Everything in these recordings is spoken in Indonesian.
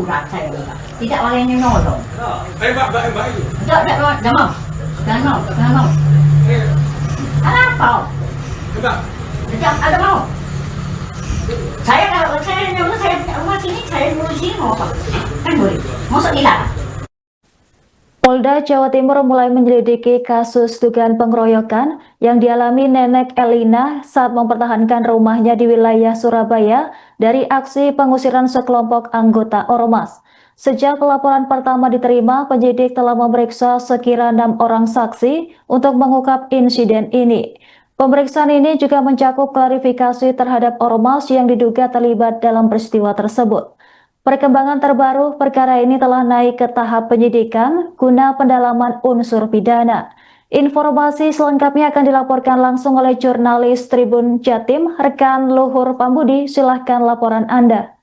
surat saya Pak. Tidak ada yang menolong. Mbak itu. Tidak mau. Jangan mau. Ada apa? Mbak. Tidak ada mau. Saya nyuruh saya rumah sini, saya dulu sini mau apa? Kan boleh. Masuk dilarang. Polda Jawa Timur mulai menyelidiki kasus dugaan pengeroyokan yang dialami nenek Elina saat mempertahankan rumahnya di wilayah Surabaya dari aksi pengusiran sekelompok anggota Ormas. Sejak laporan pertama diterima, penyidik telah memeriksa sekira 6 orang saksi untuk mengungkap insiden ini. Pemeriksaan ini juga mencakup klarifikasi terhadap Ormas yang diduga terlibat dalam peristiwa tersebut. Perkembangan terbaru, perkara ini telah naik ke tahap penyidikan guna pendalaman unsur pidana. Informasi selengkapnya akan dilaporkan langsung oleh jurnalis Tribun Jatim, rekan Luhur Pambudi. Silahkan laporan Anda.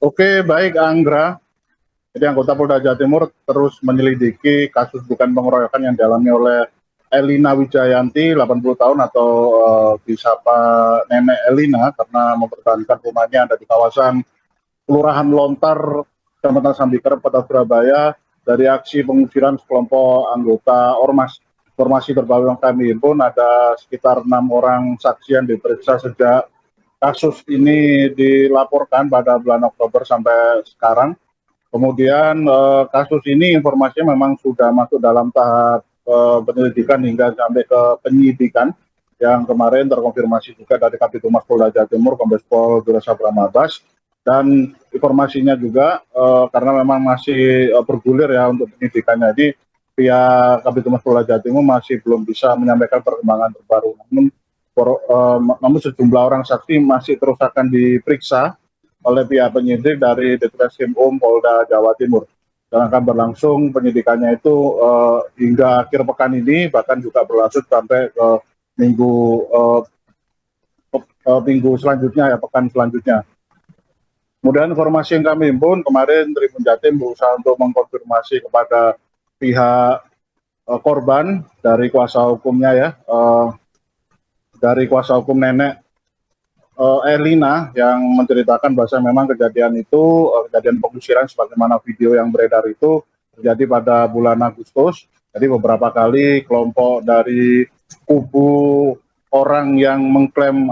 Oke, baik Anggra. Jadi anggota Polda Jawa Timur terus menyelidiki kasus dugaan pengeroyokan yang dialami oleh Elina Wijayanti, 80 tahun atau disapa Nenek Elina karena mempertahankan rumahnya ada di kawasan Kelurahan Lontar, Kecamatan Sambiker, Kota Surabaya, dari aksi pengusiran sekelompok anggota Ormas. Informasi terbaru yang kami himpun ada sekitar 6 orang saksi yang diperiksa sejak kasus ini dilaporkan pada bulan Oktober sampai sekarang. Kemudian kasus ini informasinya memang sudah masuk dalam tahap penyelidikan hingga sampai ke penyidikan, yang kemarin terkonfirmasi juga dari Kabid Humas Polda Jawa Timur, Kombes Pol Durasa Pramabas. Dan informasinya juga karena memang masih bergulir ya untuk penyidikannya, jadi pihak Kabid Humas Polda Jawa Timur masih belum bisa menyampaikan perkembangan terbaru. Namun sejumlah orang saksi masih terus akan diperiksa oleh pihak penyidik dari Ditreskrim Polda Jawa Timur. Dan akan berlangsung penyidikannya itu hingga akhir pekan ini, bahkan juga berlanjut sampai ke minggu selanjutnya ya, pekan selanjutnya. Kemudian informasi yang kami himpun kemarin, Tribun Jatim berusaha untuk mengkonfirmasi kepada pihak korban dari kuasa hukumnya ya, dari kuasa hukum nenek Elina yang menceritakan bahwa memang kejadian itu, kejadian pengusiran sebagaimana video yang beredar itu terjadi pada bulan Agustus. Jadi beberapa kali kelompok dari kubu orang yang mengklaim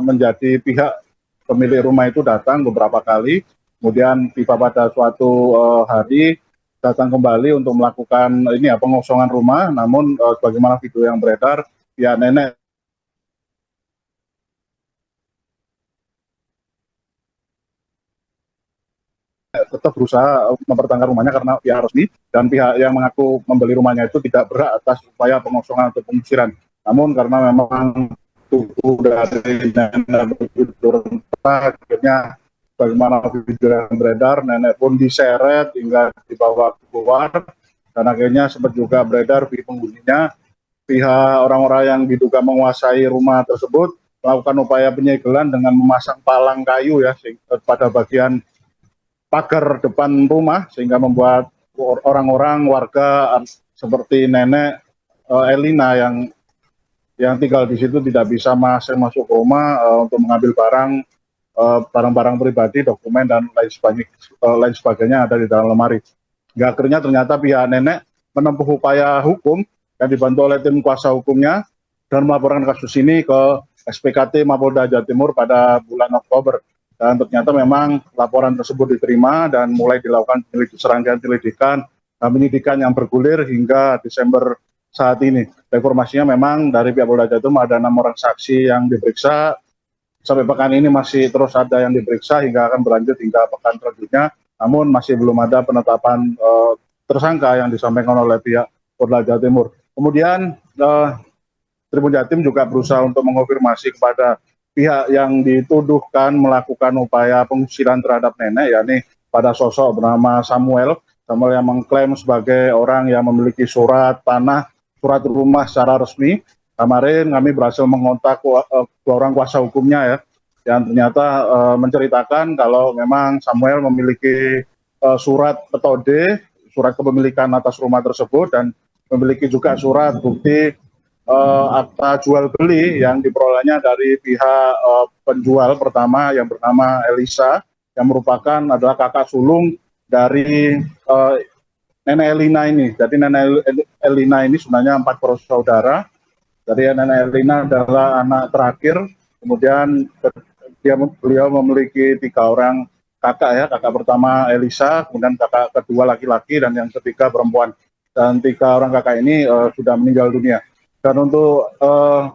menjadi pihak pemilik rumah itu datang beberapa kali, kemudian tiba pada suatu hari datang kembali untuk melakukan ini ya, pengosongan rumah. Namun sebagaimana video yang beredar, pihak nenek tetap berusaha mempertahankan rumahnya karena pihak resmi dan pihak yang mengaku membeli rumahnya itu tidak berhak atas upaya pengosongan atau pengusiran. Namun karena memang tubuh dari nenek begitu rentan, akhirnya bagaimana video yang beredar, nenek pun diseret hingga dibawa keluar, dan akhirnya sempat juga beredar di penghuninya, pihak orang-orang yang diduga menguasai rumah tersebut melakukan upaya penyegelan dengan memasang palang kayu ya pada bagian pagar depan rumah, sehingga membuat orang-orang warga seperti nenek Elina yang tinggal di situ tidak bisa masuk ke rumah untuk mengambil barang-barang pribadi, dokumen dan lain sebagainya ada di dalam lemari. Hingga akhirnya ternyata pihak nenek menempuh upaya hukum yang dibantu oleh tim kuasa hukumnya dan melaporkan kasus ini ke SPKT Mapolda Jawa Timur pada bulan Oktober. Dan ternyata memang laporan tersebut diterima dan mulai dilakukan serangkaian penyelidikan dan penyidikan yang bergulir hingga Desember saat ini. Informasinya memang dari pihak Polda Jawa Timur ada 6 orang saksi yang diperiksa. Sampai pekan ini masih terus ada yang diperiksa hingga akan berlanjut hingga pekan selanjutnya. Namun masih belum ada penetapan tersangka yang disampaikan oleh pihak Polda Jawa Timur. Kemudian Tribun Jatim juga berusaha untuk mengonfirmasi kepada pihak yang dituduhkan melakukan upaya pengusiran terhadap nenek, yakni pada sosok bernama Samuel yang mengklaim sebagai orang yang memiliki surat tanah, surat rumah secara resmi. Kemarin kami berhasil mengontak dua orang kuasa hukumnya ya, yang ternyata menceritakan kalau memang Samuel memiliki surat petode, surat kepemilikan atas rumah tersebut, dan memiliki juga surat bukti akta jual beli yang diperolehnya dari pihak penjual pertama yang bernama Elisa, yang merupakan adalah kakak sulung dari Nenek Elina ini. Jadi Nenek Elina ini sebenarnya 4 bersaudara. Jadi Nenek Elina adalah anak terakhir. Kemudian beliau memiliki 3 orang kakak ya. Kakak pertama Elisa, kemudian kakak kedua laki-laki, dan yang ketiga perempuan. Dan 3 orang kakak ini sudah meninggal dunia. Dan untuk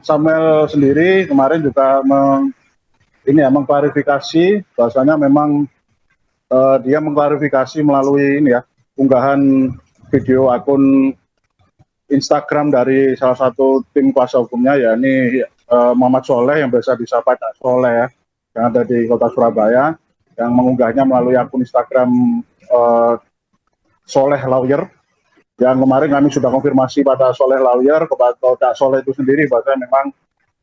Samuel sendiri kemarin juga mengklarifikasi bahwasanya memang dia mengklarifikasi melalui ini ya, unggahan video akun Instagram dari salah satu tim kuasa hukumnya, yakni Muhammad Soleh yang biasa disapa Cak Soleh ya, yang ada di kota Surabaya, yang mengunggahnya melalui akun Instagram Soleh Lawyer. Yang kemarin kami sudah konfirmasi pada Soleh Lawyer, kepada Cak Soleh itu sendiri, bahwa memang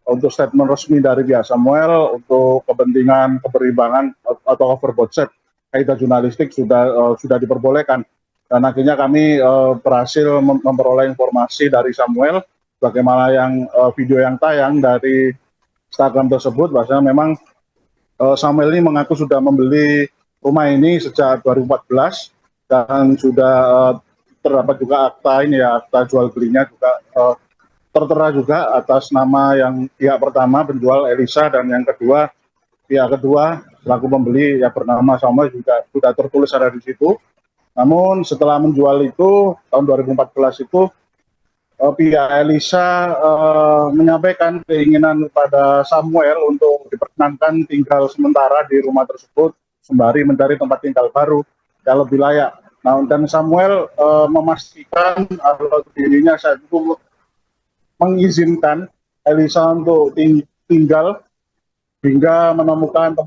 untuk statement resmi dari pihak Samuel untuk kepentingan keberimbangan atau overboard set kaidah jurnalistik sudah diperbolehkan. Dan akhirnya kami berhasil memperoleh informasi dari Samuel bagaimana yang video yang tayang dari Instagram tersebut, bahwasanya memang Samuel ini mengaku sudah membeli rumah ini sejak 2014 dan sudah terdapat juga akta ini ya, akta jual belinya juga tertera juga atas nama yang pihak pertama penjual Elisa, dan yang kedua pihak kedua selaku pembeli yang bernama Samuel juga sudah tertulis ada di situ. Namun setelah menjual itu tahun 2014 itu pihak Elisa menyampaikan keinginan pada Samuel untuk diperkenankan tinggal sementara di rumah tersebut sembari mencari tempat tinggal baru yang lebih layak. Nah, dan Samuel memastikan kalau dirinya saat itu mengizinkan Elisa untuk tinggal hingga menemukan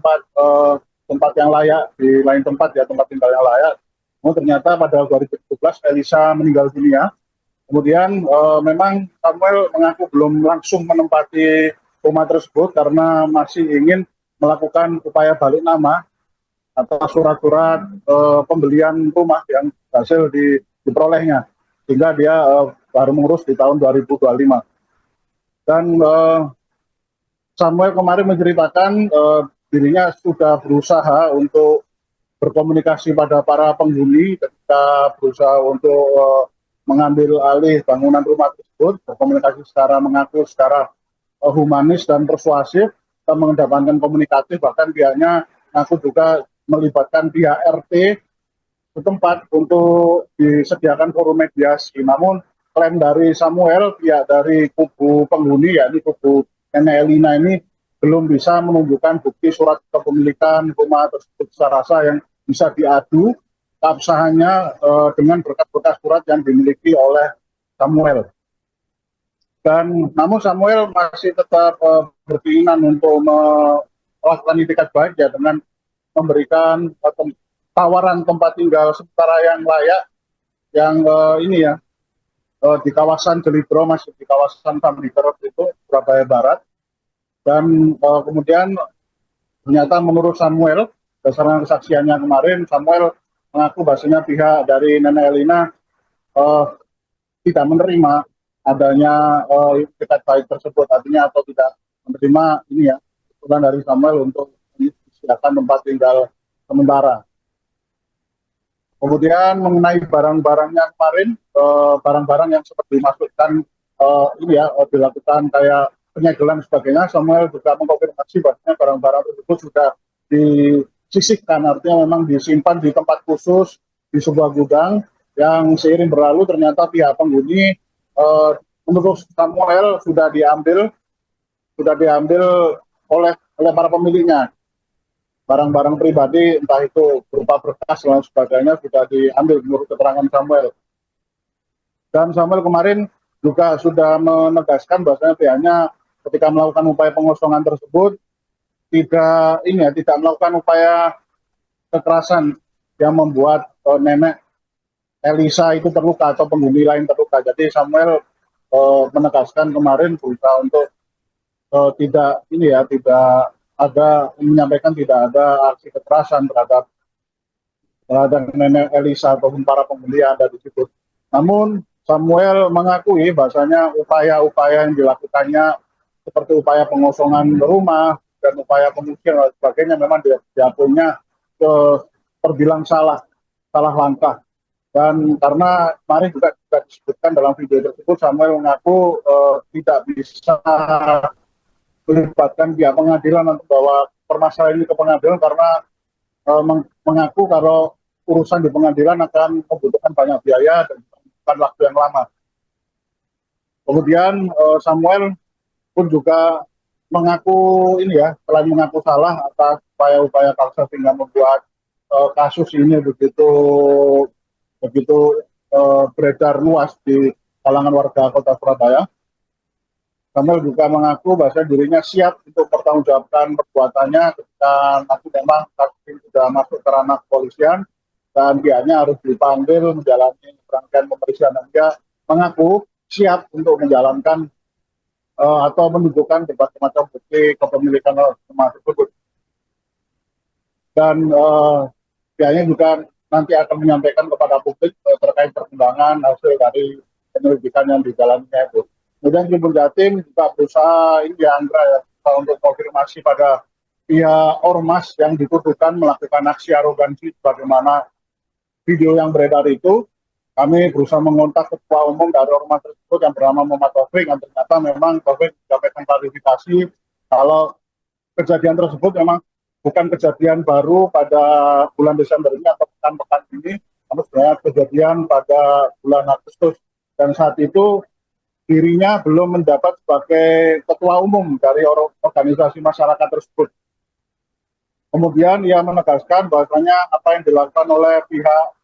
tempat yang layak di lain tempat ya, tempat tinggal yang layak. Ternyata pada 2017 Elisa meninggal dunia. Kemudian memang Samuel mengaku belum langsung menempati rumah tersebut karena masih ingin melakukan upaya balik nama atau surat-surat pembelian rumah yang hasil diperolehnya, sehingga dia baru mengurus di tahun 2025. Dan Samuel kemarin menceritakan dirinya sudah berusaha untuk berkomunikasi pada para penghuni ketika berusaha untuk mengambil alih bangunan rumah tersebut, berkomunikasi secara humanis dan persuasif, dan mengedepankan komunikatif, bahkan pihaknya aku juga melibatkan pihak RT setempat untuk disediakan forum mediasi. Namun klaim dari Samuel, pihak dari kubu penghuni yakni kubu Nenek Elina ini belum bisa menunjukkan bukti surat kepemilikan rumah tersebut secara sah yang bisa diadu keabsahannya dengan berkas-berkas surat yang dimiliki oleh Samuel. Dan namun Samuel masih tetap berkeinginan untuk melakukan itikat baik ya, dengan memberikan tawaran tempat tinggal sementara yang layak yang ini ya, di kawasan Jelidro, masih di kawasan Tambikerot itu Surabaya Barat. Dan kemudian ternyata menurut Samuel, berdasarkan kesaksiannya kemarin, Samuel mengaku bahasanya pihak dari Nenek Elina tidak menerima adanya itikat baik tersebut, artinya atau tidak menerima ini ya, usulan dari Samuel untuk disediakan tempat tinggal sementara. Kemudian mengenai barang-barangnya kemarin, barang-barang yang seperti dimasukkan ini ya, dilakukan kayak penyegelan sebagainya, Samuel juga mengkonfirmasi bahwa barang-barang tersebut sudah disisihkan, artinya memang disimpan di tempat khusus di sebuah gudang yang seiring berlalu ternyata pihak penghuni menurut Samuel sudah diambil oleh para pemiliknya. Barang-barang pribadi, entah itu berupa berkas dan sebagainya, sudah diambil menurut keterangan Samuel. Dan Samuel kemarin juga sudah menegaskan bahwasanya pihaknya ketika melakukan upaya pengosongan tersebut tidak melakukan upaya kekerasan yang membuat nenek Elisa itu terluka atau penghuni lain terluka. Jadi Samuel menegaskan kemarin berusaha untuk tidak menyampaikan tidak ada aksi kekerasan terhadap nenek Elisa ataupun para penghuni yang ada di situ. Namun Samuel mengakui bahasanya upaya-upaya yang dilakukannya seperti upaya pengosongan rumah dan upaya pengungsian dan sebagainya memang diakuinya terbilang salah langkah. Dan karena kemarin juga disebutkan dalam video tersebut, Samuel mengaku tidak bisa melibatkan pihak pengadilan untuk bawa permasalahan ini ke pengadilan karena mengaku kalau urusan di pengadilan akan membutuhkan banyak biaya dan membutuhkan waktu yang lama. Kemudian Samuel pun juga mengaku selain mengaku salah atas upaya-upaya paksa sehingga membuat kasus ini begitu beredar luas di kalangan warga Kota Surabaya. Samuel juga mengaku bahwa dirinya siap untuk bertanggungjawabkan perbuatannya ketika nanti memang kasus ini sudah masuk ke ranah kepolisian dan pihaknya harus dipanggil menjalani rangkaian pemeriksaan, dan dia mengaku siap untuk menjalankan atau menunjukkan berbagai macam bukti kepemilikan rumah tersebut. Dan pihaknya juga nanti akan menyampaikan kepada publik terkait perkembangan hasil dari penyelidikan yang dijalannya itu. Kemudian Tribun Jatim juga berusaha untuk konfirmasi pada pihak ormas yang dituduhkan melakukan aksi arogansi sebagaimana video yang beredar itu. Kami berusaha mengontak ketua umum dari ormas tersebut yang bernama Muhammad Taufik, dan ternyata memang Taufik menyampaikan klarifikasi kalau kejadian tersebut memang bukan kejadian baru pada bulan Desember ini atau pekan-pekan ini, namun sebenarnya kejadian pada bulan Agustus, dan saat itu dirinya belum mendapat sebagai ketua umum dari organisasi masyarakat tersebut. Kemudian ia menegaskan bahwasanya apa yang dilakukan oleh pihak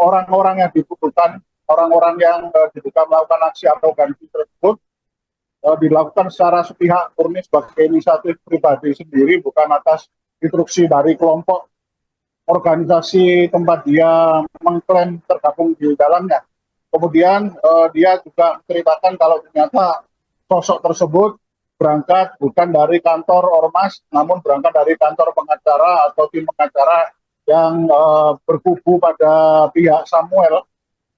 orang-orang yang dibutuhkan, orang-orang yang diduga melakukan aksi arogansi tersebut dilakukan secara sepihak, murni sebagai inisiatif pribadi sendiri, bukan atas instruksi dari kelompok organisasi tempat dia mengklaim tergabung di dalamnya. Kemudian dia juga menceritakan kalau ternyata sosok tersebut berangkat bukan dari kantor ormas, namun berangkat dari kantor pengacara atau tim pengacara yang berkubu pada pihak Samuel,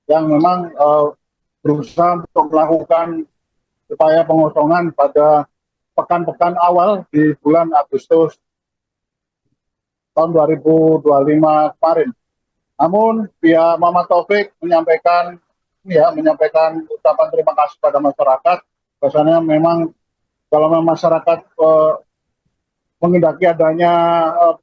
yang memang berusaha untuk melakukan upaya pengosongan pada pekan-pekan awal di bulan Agustus tahun 2025 kemarin. Namun pihak Muhammad Taufik menyampaikan ucapan terima kasih pada masyarakat. Bahwasanya memang kalau masyarakat menghendaki adanya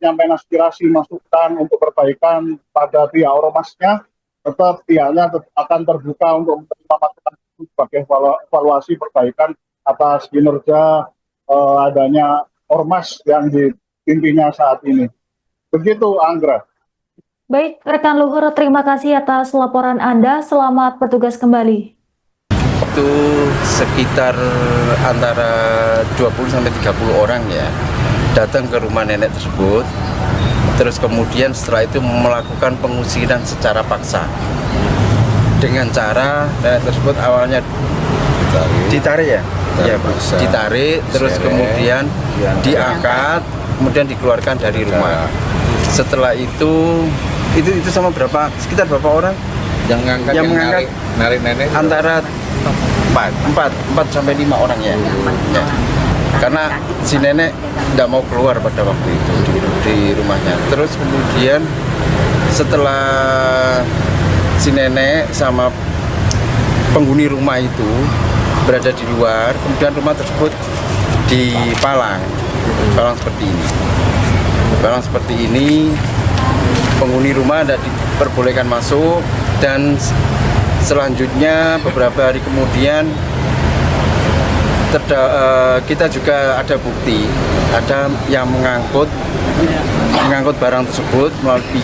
penyampaian aspirasi, masukan untuk perbaikan pada pihak ormasnya, tetap pihaknya akan terbuka untuk menerima masukan sebagai evaluasi perbaikan atas kinerja adanya ormas yang dipimpinnya saat ini. Begitu, Anggra. Baik, rekan Luhur, terima kasih atas laporan Anda. Selamat bertugas kembali. Itu sekitar antara 20-30 orang ya datang ke rumah nenek tersebut, terus kemudian setelah itu melakukan pengusiran secara paksa dengan cara nenek tersebut awalnya ditarik ditarik, terus kemudian diangkat, kemudian dikeluarkan dari rumah. Setelah itu sama sekitar berapa orang yang mengangkat narik nenek? Antara 4 sampai 5 orang ya. Karena si nenek tidak mau keluar pada waktu itu di rumahnya. Terus kemudian setelah si nenek sama penghuni rumah itu berada di luar, kemudian rumah tersebut dipalang seperti ini. Penghuni rumah tidak diperbolehkan masuk, dan selanjutnya beberapa hari kemudian kita juga ada bukti, ada yang mengangkut barang tersebut melalui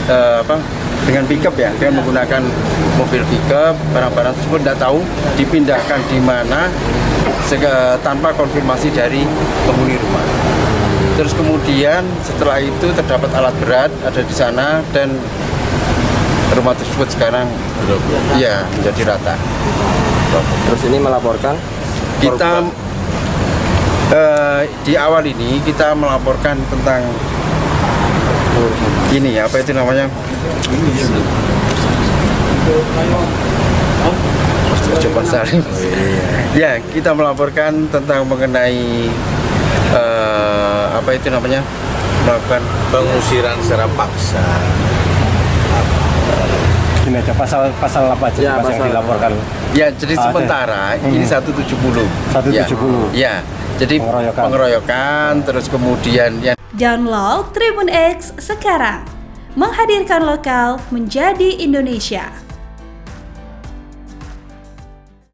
dengan pickup ya, dengan menggunakan mobil pickup. Barang-barang tersebut tidak tahu dipindahkan di mana tanpa konfirmasi dari penghuni rumah. Terus kemudian setelah itu terdapat alat berat ada di sana, dan rumah tersebut sekarang ya menjadi rata. Terus ini melaporkan kita di awal ini kita melaporkan tentang ini apa itu namanya ya, kita melaporkan tentang mengenai apa itu namanya melakukan pengusiran secara paksa. Gini aja, pasal apa aja Ya, Mas, yang pasal- dilaporkan? Ya, jadi sementara ini 170. 170. Ya, jadi Pengeroyokan. pengeroyokan, terus kemudian yang Download Tribun X sekarang. Menghadirkan lokal menjadi Indonesia.